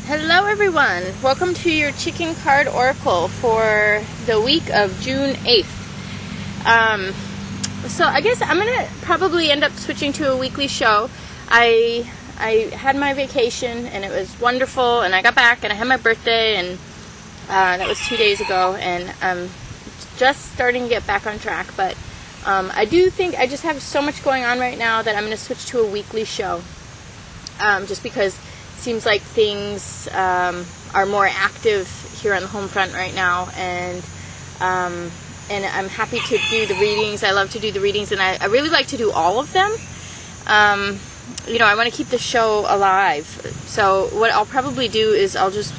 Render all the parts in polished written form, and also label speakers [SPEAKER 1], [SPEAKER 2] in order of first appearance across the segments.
[SPEAKER 1] Hello everyone, welcome to your chicken card oracle for the week of June 8th. So I guess I'm going to probably end up switching to a weekly show. I had my vacation and it was wonderful, and I got back and I had my birthday, and that was 2 days ago, and I'm just starting to get back on track, but I do think I just have so much going on right now that I'm going to switch to a weekly show, just because it seems like things are more active here on the home front right now, and I'm happy to do the readings. I love to do the readings, and I really like to do all of them. I want to keep the show alive, so what I'll probably do is I'll just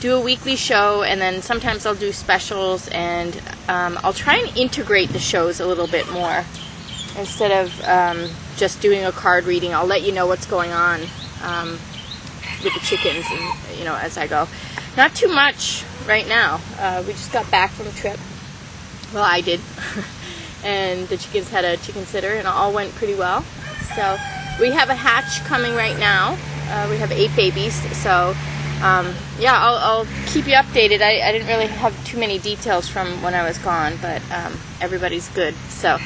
[SPEAKER 1] do a weekly show, and then sometimes I'll do specials, and I'll try and integrate the shows a little bit more. Instead of just doing a card reading, I'll let you know what's going on with the chickens, and as I go. Not too much right now. We just got back from a trip. Well, I did. And the chickens had a chicken sitter, and it all went pretty well. So we have a hatch coming right now. We have 8 babies, so I'll keep you updated. I didn't really have too many details from when I was gone, but everybody's good. So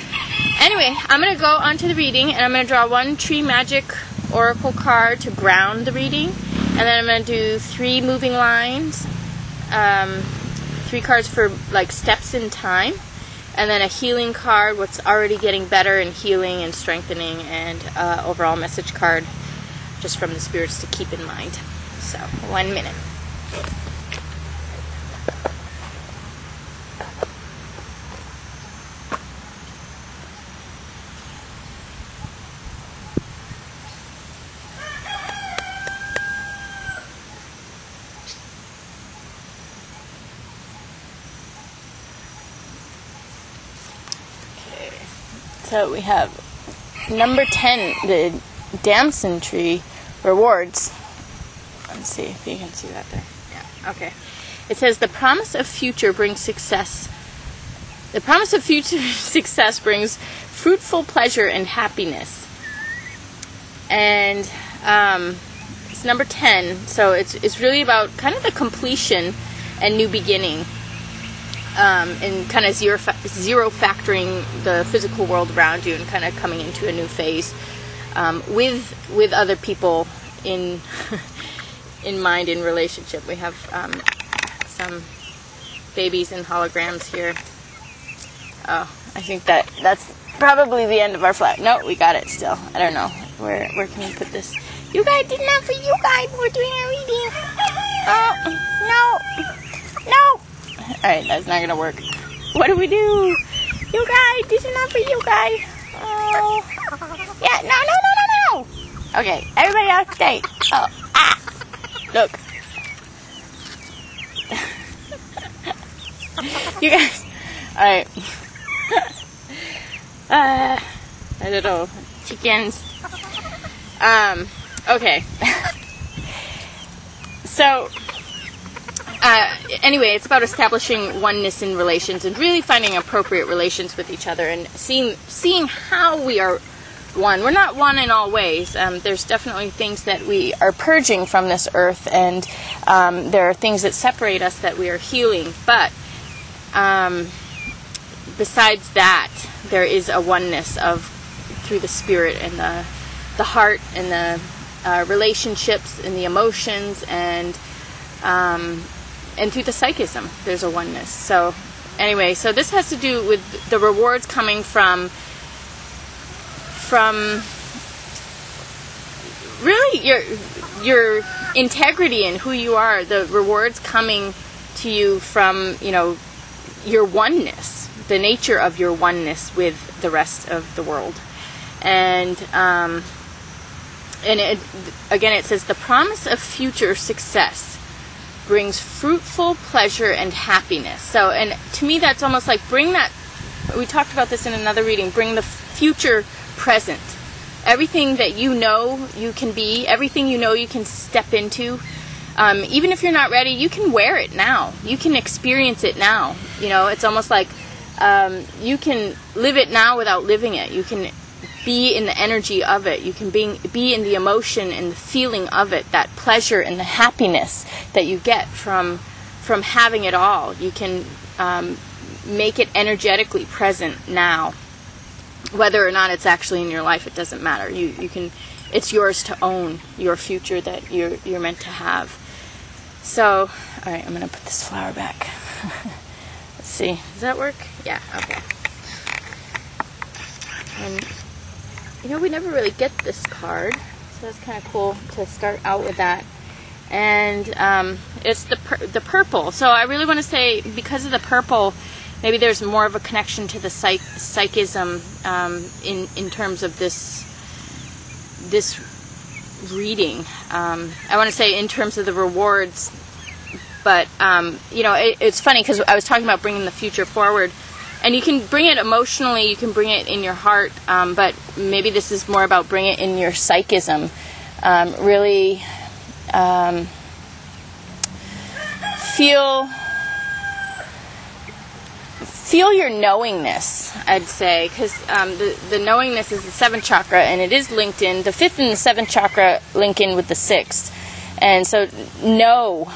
[SPEAKER 1] anyway, I'm going to go on to the reading, and I'm going to draw one tree magic oracle card to ground the reading, and then I'm going to do 3 moving lines, 3 cards for like steps in time, and then a healing card, what's already getting better and healing and strengthening, and overall message card just from the spirits to keep in mind. So 1 minute. So we have number 10, the damson tree rewards. Let's see if you can see that there. Yeah, okay. It says the promise of future brings success. The promise of future success brings fruitful pleasure and happiness. And it's number 10, so it's really about kind of the completion and new beginning. And kind of zero factoring the physical world around you, and kind of coming into a new phase with other people in mind, in relationship. We have some babies and holograms here. Oh, I think that's probably the end of our flag. No, we got it still. I don't know. Where can we put this? You guys, this is not for you guys. We're doing a reading. Oh, no. Alright, that's not gonna work. What do we do? You guys, this is not for you guys. Oh. Yeah, no. Okay, everybody else stay. Oh, look. You guys. Alright. My little chickens. Okay. So, anyway, it's about establishing oneness in relations and really finding appropriate relations with each other, and seeing how we are one. We're not one in all ways. There's definitely things that we are purging from this earth, and there are things that separate us that we are healing. But besides that, there is a oneness through the spirit and the heart and the relationships and the emotions, and through the psychism, there's a oneness. So anyway, so this has to do with the rewards coming from really your integrity and who you are. The rewards coming to you from your oneness, the nature of your oneness with the rest of the world. And it says the promise of future success brings fruitful pleasure and happiness. So, and to me that's almost like bring that, we talked about this in another reading, bring the future present. Everything that you know you can be, everything you know you can step into, even if you're not ready, you can wear it now. You can experience it now. It's almost like you can live it now without living it. You can be in the energy of it. You can be in the emotion and the feeling of it, that pleasure and the happiness that you get from having it all. You can make it energetically present now. Whether or not it's actually in your life, it doesn't matter. You can. It's yours to own, your future that you're meant to have. So, all right, I'm gonna put this flower back. Let's see. Does that work? Yeah. Okay. And we never really get this card, so that's kind of cool to start out with that. And it's the purple. So I really want to say, because of the purple, maybe there's more of a connection to the psychism in terms of this reading. I want to say in terms of the rewards, but it's funny because I was talking about bringing the future forward, and you can bring it emotionally, you can bring it in your heart, but maybe this is more about bring it in your psychism. Really feel your knowingness, I'd say, because the knowingness is the 7th chakra, and it is linked in. The 5th and the 7th chakra link in with the 6th, and so know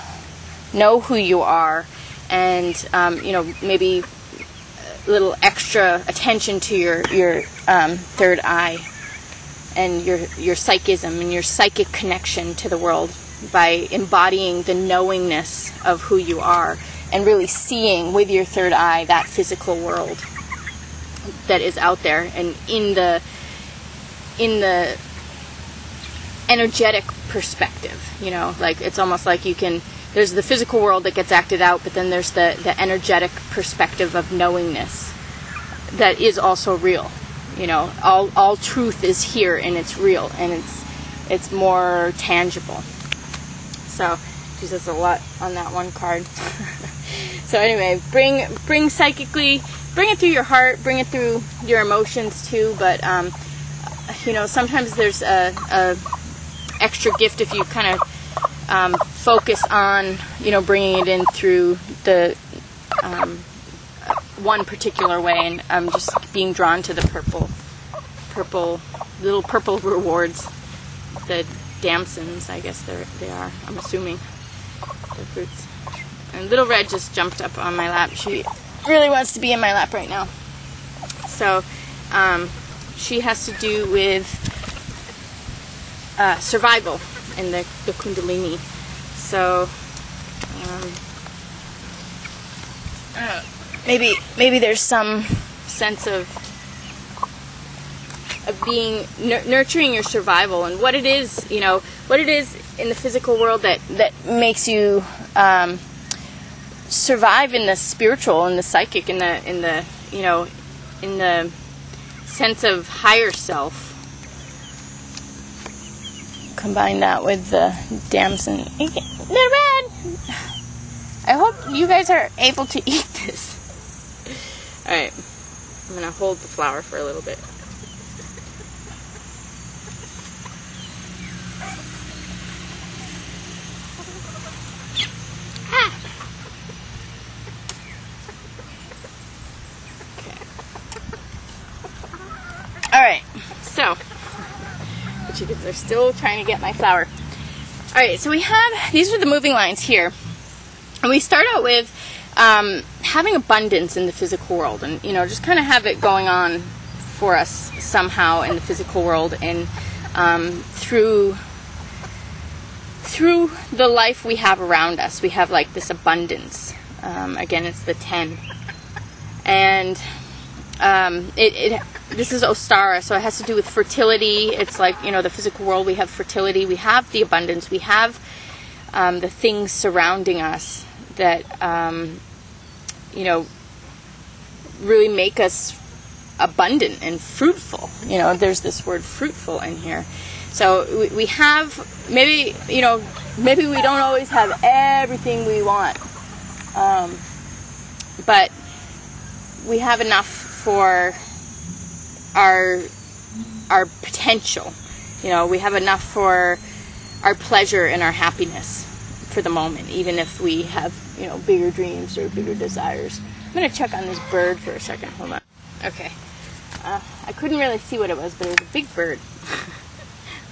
[SPEAKER 1] who you are, and maybe a little extra attention to your third eye and your psychism and your psychic connection to the world by embodying the knowingness of who you are. And really seeing with your third eye that physical world that is out there, and in the energetic perspective, like it's almost like there's the physical world that gets acted out, but then there's the energetic perspective of knowingness that is also real. All truth is here, and it's real, and it's more tangible. So, geez, that's a lot on that one card. So anyway, bring psychically, bring it through your heart, bring it through your emotions too. But sometimes there's a extra gift if you kind of focus on bringing it in through the one particular way. And I'm just being drawn to the little purple rewards, the damsons, I guess they are. I'm assuming they're fruits. And little red just jumped up on my lap. She really wants to be in my lap right now. So she has to do with survival in the Kundalini. So maybe there's some sense of being nurturing your survival, and what it is in the physical world that makes you survive in the spiritual, in the psychic, in the sense of higher self. Combine that with the damson. They're red. I hope you guys are able to eat this. All right, I'm gonna hold the flower for a little bit. Alright, so the chickens are still trying to get my flower. Alright, so we have, these are the moving lines here. And we start out with having abundance in the physical world, and just kind of have it going on for us somehow in the physical world, and through the life we have around us, we have like this abundance. Again, it's the 10. And this is Ostara, so it has to do with fertility. It's like, the physical world, we have fertility, we have the abundance, we have the things surrounding us that, really make us abundant and fruitful. There's this word fruitful in here. So we have, maybe we don't always have everything we want, but we have enough for our potential. We have enough for our pleasure and our happiness for the moment, even if we have, bigger dreams or bigger desires. I'm going to check on this bird for a second. Hold on. Okay. I couldn't really see what it was, but it was a big bird.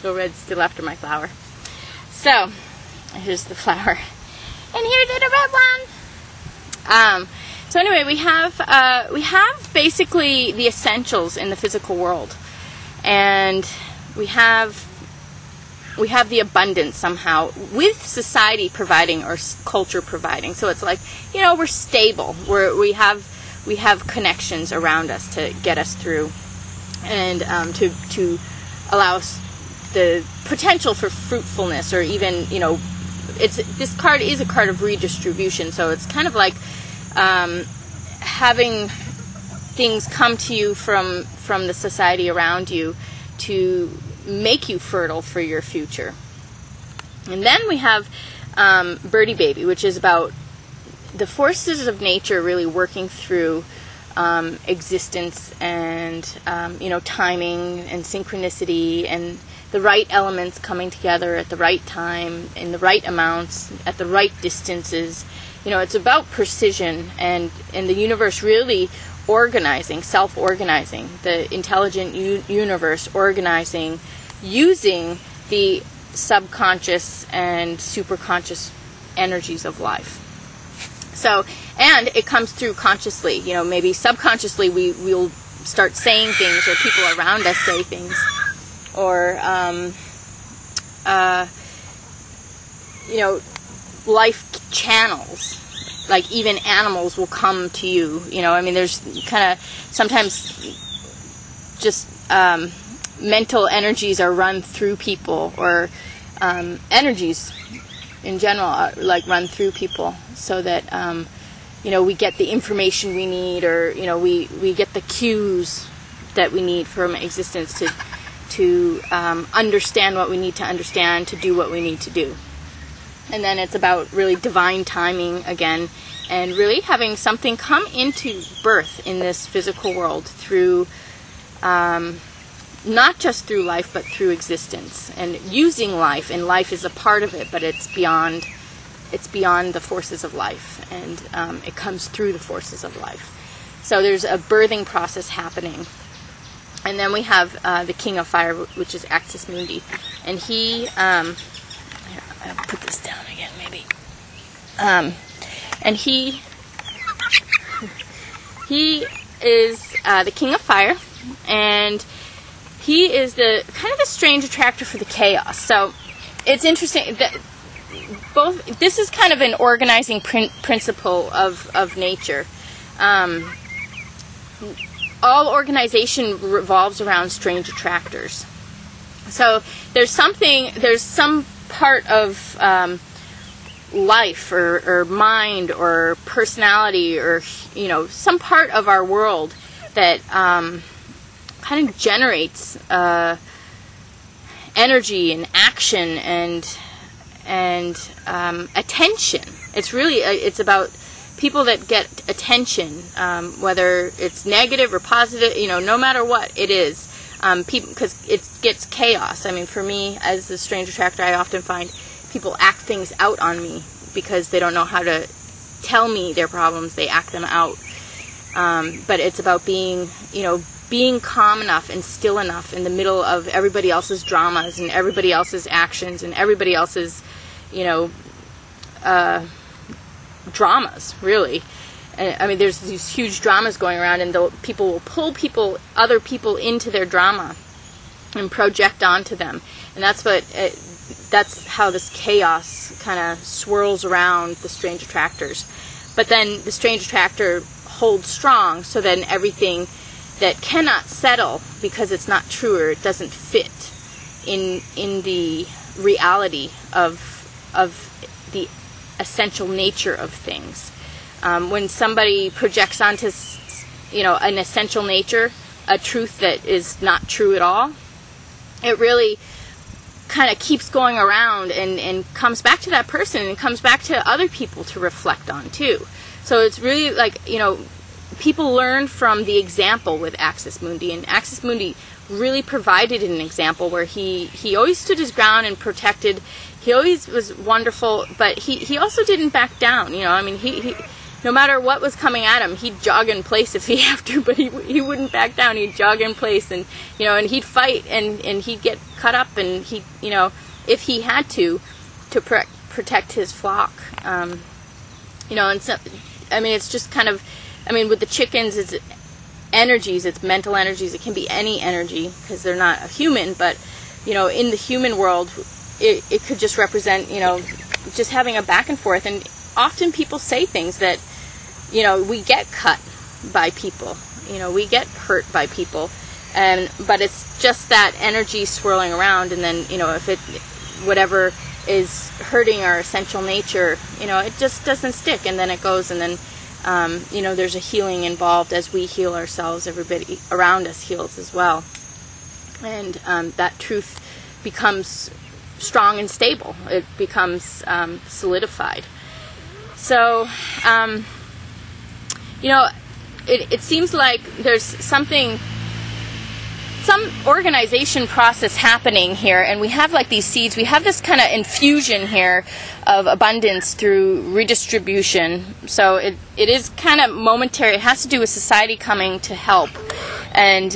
[SPEAKER 1] Little red still after my flower. So, here's the flower. And here's the red one. So anyway, we have basically the essentials in the physical world. And we have the abundance somehow, with society providing or culture providing. So it's like, we're stable. We have connections around us to get us through, and to allow us the potential for fruitfulness, or even, this card is a card of redistribution. So it's kind of like having things come to you from the society around you to make you fertile for your future. And then we have Birdie Baby, which is about the forces of nature really working through existence and timing and synchronicity, and the right elements coming together at the right time, in the right amounts, at the right distances. It's about precision, and the universe really organizing, self-organizing, the intelligent universe organizing, using the subconscious and superconscious energies of life. So, and it comes through consciously. Maybe subconsciously we'll start saying things, or people around us say things, or life channels. Like even animals will come to you. There's kind of sometimes just mental energies are run through people, or energies in general are, run through people, so that we get the information we need, or we get the cues that we need from existence to understand what we need to understand, to do what we need to do. And then it's about really divine timing again, and really having something come into birth in this physical world through, not just through life, but through existence, and using life, and life is a part of it, but it's beyond the forces of life, and it comes through the forces of life. So there's a birthing process happening. And then we have the King of Fire, which is Axis Mundi, and he... I'll put this down again, maybe. And he is the King of Fire, and he is the kind of a strange attractor for the chaos. So it's interesting that this is kind of an organizing principle of nature. All organization revolves around strange attractors. So there's some part of life, or mind, or personality, or some part of our world that kind of generates energy and action and attention. It's about people that get attention, whether it's negative or positive, no matter what it is. People, because it gets chaos. For me, as a strange attractor, I often find people act things out on me because they don't know how to tell me their problems. They act them out. But it's about being calm enough and still enough in the middle of everybody else's dramas and everybody else's actions and everybody else's, dramas, really. There's these huge dramas going around, and people will pull other people into their drama and project onto them. And that's how this chaos kind of swirls around the strange attractors. But then the strange attractor holds strong, so then everything that cannot settle because it's not true or it doesn't fit in the reality of the essential nature of things. When somebody projects onto, an essential nature, a truth that is not true at all, it really kind of keeps going around and comes back to that person and comes back to other people to reflect on too. So it's really like, people learn from the example with Axis Mundi, and Axis Mundi really provided an example where he always stood his ground and protected. He always was wonderful, but he also didn't back down. He no matter what was coming at him, he'd jog in place if he have to, but he wouldn't back down. He'd jog in place, and and he'd fight, and he'd get cut up, and he if he had to protect his flock. And so, I mean, it's just kind of, I mean, with the chickens, it's energies, it's mental energies. It can be any energy because they're not a human, but in the human world, it could just represent just having a back and forth. And often people say things that we get cut by people, we get hurt by people, but it's just that energy swirling around, and then if it whatever is hurting our essential nature, it just doesn't stick, and then it goes, and then there's a healing involved as we heal ourselves. Everybody around us heals as well, and that truth becomes strong and stable. It becomes solidified. So it seems like there's some organization process happening here, and we have like these seeds. We have this kind of infusion here of abundance through redistribution. So it is kind of momentary. It has to do with society coming to help, and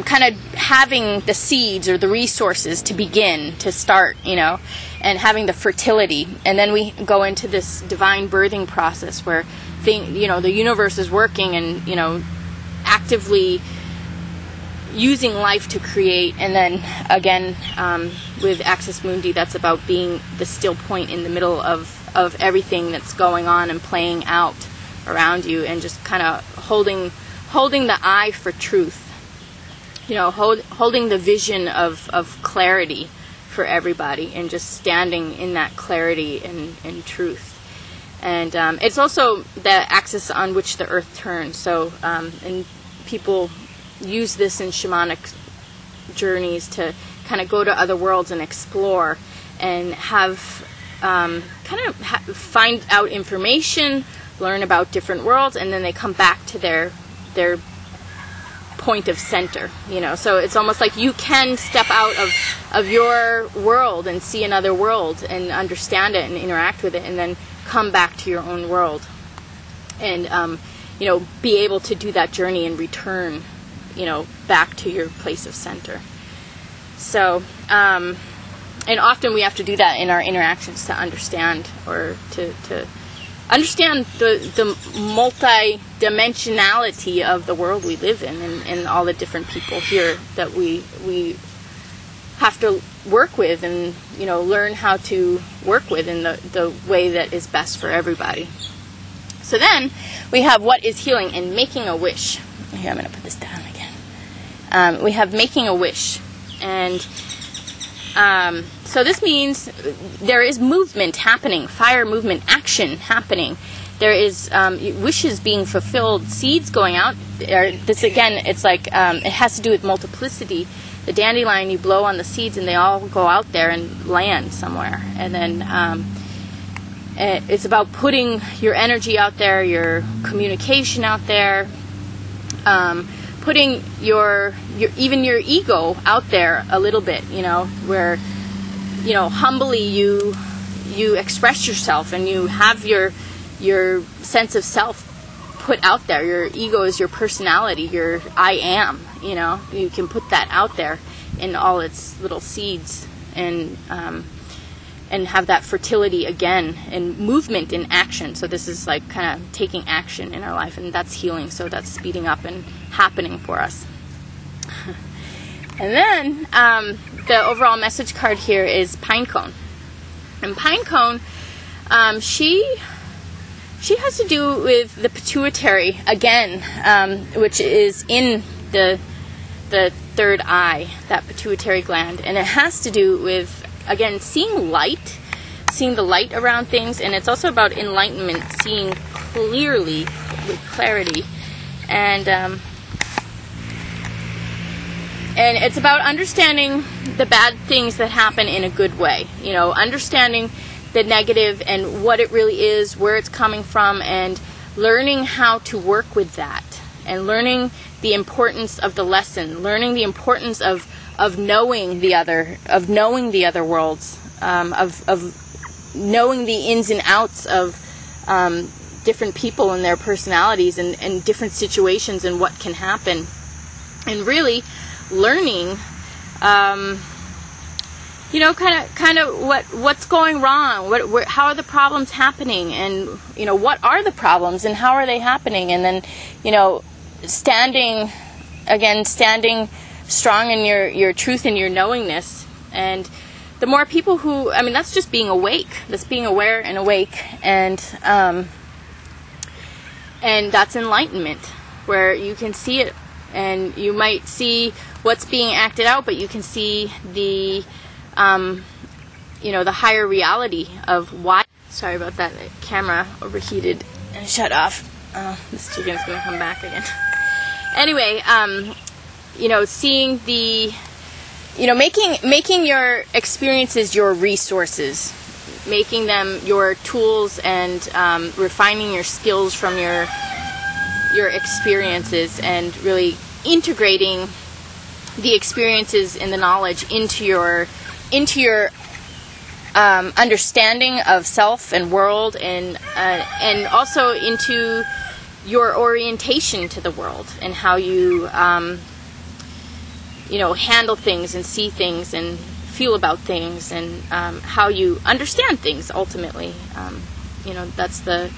[SPEAKER 1] kind of having the seeds or the resources to begin, to start, and having the fertility. And then we go into this divine birthing process where the universe is working and, actively using life to create. And then again, with Axis Mundi, that's about being the still point in the middle of everything that's going on and playing out around you, and just kind of holding the eye for truth. Holding the vision of clarity for everybody, and just standing in that clarity and truth. And it's also the axis on which the earth turns. So, and people use this in shamanic journeys to kind of go to other worlds and explore, and have find out information, learn about different worlds, and then they come back to their point of center, so it's almost like you can step out of your world and see another world and understand it and interact with it, and then come back to your own world, and be able to do that journey and return back to your place of center. So and often we have to do that in our interactions to understand, or to understand the multi-dimensionality of the world we live in, and all the different people here that we have to work with, and learn how to work with in the way that is best for everybody. So then we have what is healing and making a wish. Here, I'm going to put this down again. We have making a wish, and so this means there is movement happening, fire movement, action happening. There is wishes being fulfilled, seeds going out. This again, it's like it has to do with multiplicity. The dandelion, you blow on the seeds, and they all go out there and land somewhere. And then it's about putting your energy out there, your communication out there, putting your even your ego out there a little bit. Where humbly you express yourself, and you have your sense of self put out there. Your ego is your personality, your I am. You can put that out there in all its little seeds, and have that fertility again, and movement in action. So this is like kind of taking action in our life, and that's healing. So that's speeding up and happening for us. And then the overall message card here is Pinecone. And Pinecone, she has to do with the pituitary again, which is in the third eye, that pituitary gland, and it has to do with, again, seeing the light around things, and it's also about enlightenment, seeing clearly with clarity, and it's about understanding the bad things that happen in a good way, understanding the negative and what it really is, where it's coming from, and learning how to work with that, and learning the importance of the lesson, learning the importance of knowing the other worlds, of knowing the ins and outs of different people and their personalities and different situations and what can happen, and really learning, kind of what's going wrong, how are the problems happening, and what are the problems and how are they happening, and then standing strong in your truth and your knowingness. And the more people who, that's just being awake, that's being aware and awake, and that's enlightenment, where you can see it, and you might see what's being acted out, but you can see the the higher reality of why. Sorry about that, the camera overheated and shut off. This chicken's gonna come back again. Anyway, seeing the, making your experiences your resources, making them your tools, and refining your skills from your experiences, and really integrating the experiences and the knowledge into your understanding of self and world, and also into your orientation to the world, and how you handle things and see things and feel about things, and how you understand things ultimately. That's the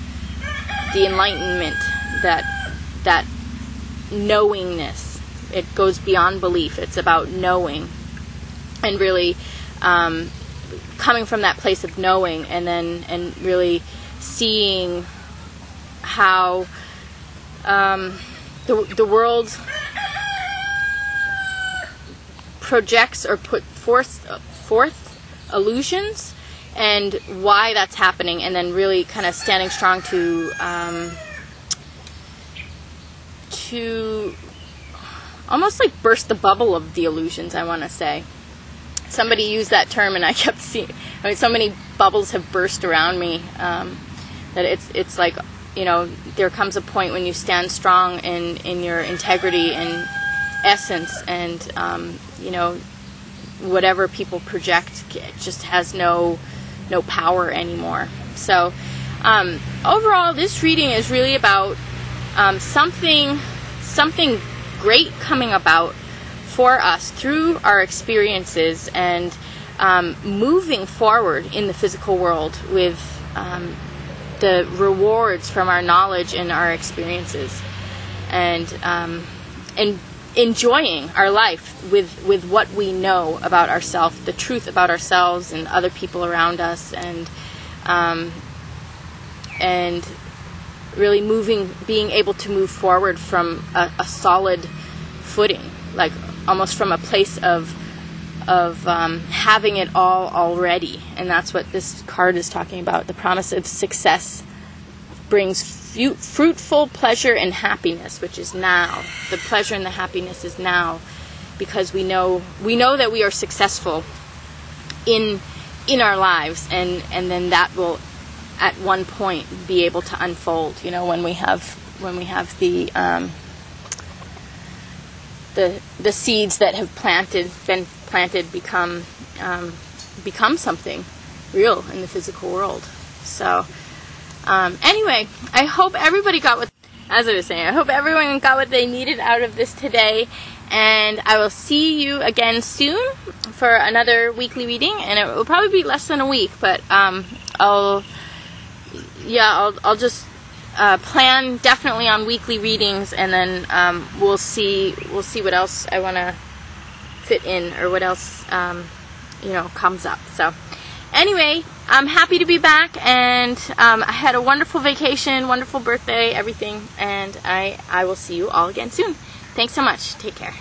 [SPEAKER 1] enlightenment, that knowingness. It goes beyond belief. It's about knowing, and really coming from that place of knowing, and really seeing how the world projects or put forth illusions, and why that's happening, and then really kind of standing strong to almost like burst the bubble of the illusions, I want to say. Somebody used that term, and I kept seeing, so many bubbles have burst around me, that it's like, there comes a point when you stand strong in your integrity and essence, and whatever people project just has no power anymore. So overall, this reading is really about something great coming about for us through our experiences, and moving forward in the physical world with the rewards from our knowledge and our experiences, and enjoying our life with what we know about ourselves, the truth about ourselves and other people around us, and really being able to move forward from a solid footing, like almost from a place of having it all already. And that's what this card is talking about. The promise of success brings fruitful pleasure and happiness, which is now. The pleasure and the happiness is now, because we know that we are successful in our lives, and then that will at one point be able to unfold, when we have the seeds that have been planted become something real in the physical world. So anyway, I hope everybody got I hope everyone got what they needed out of this today, and I will see you again soon for another weekly reading, and it will probably be less than a week, but I'll just plan definitely on weekly readings, and then we'll see what else I want to fit in, or what else comes up. So anyway, I'm happy to be back, and I had a wonderful vacation, wonderful birthday, everything, and I will see you all again soon. Thanks so much. Take care.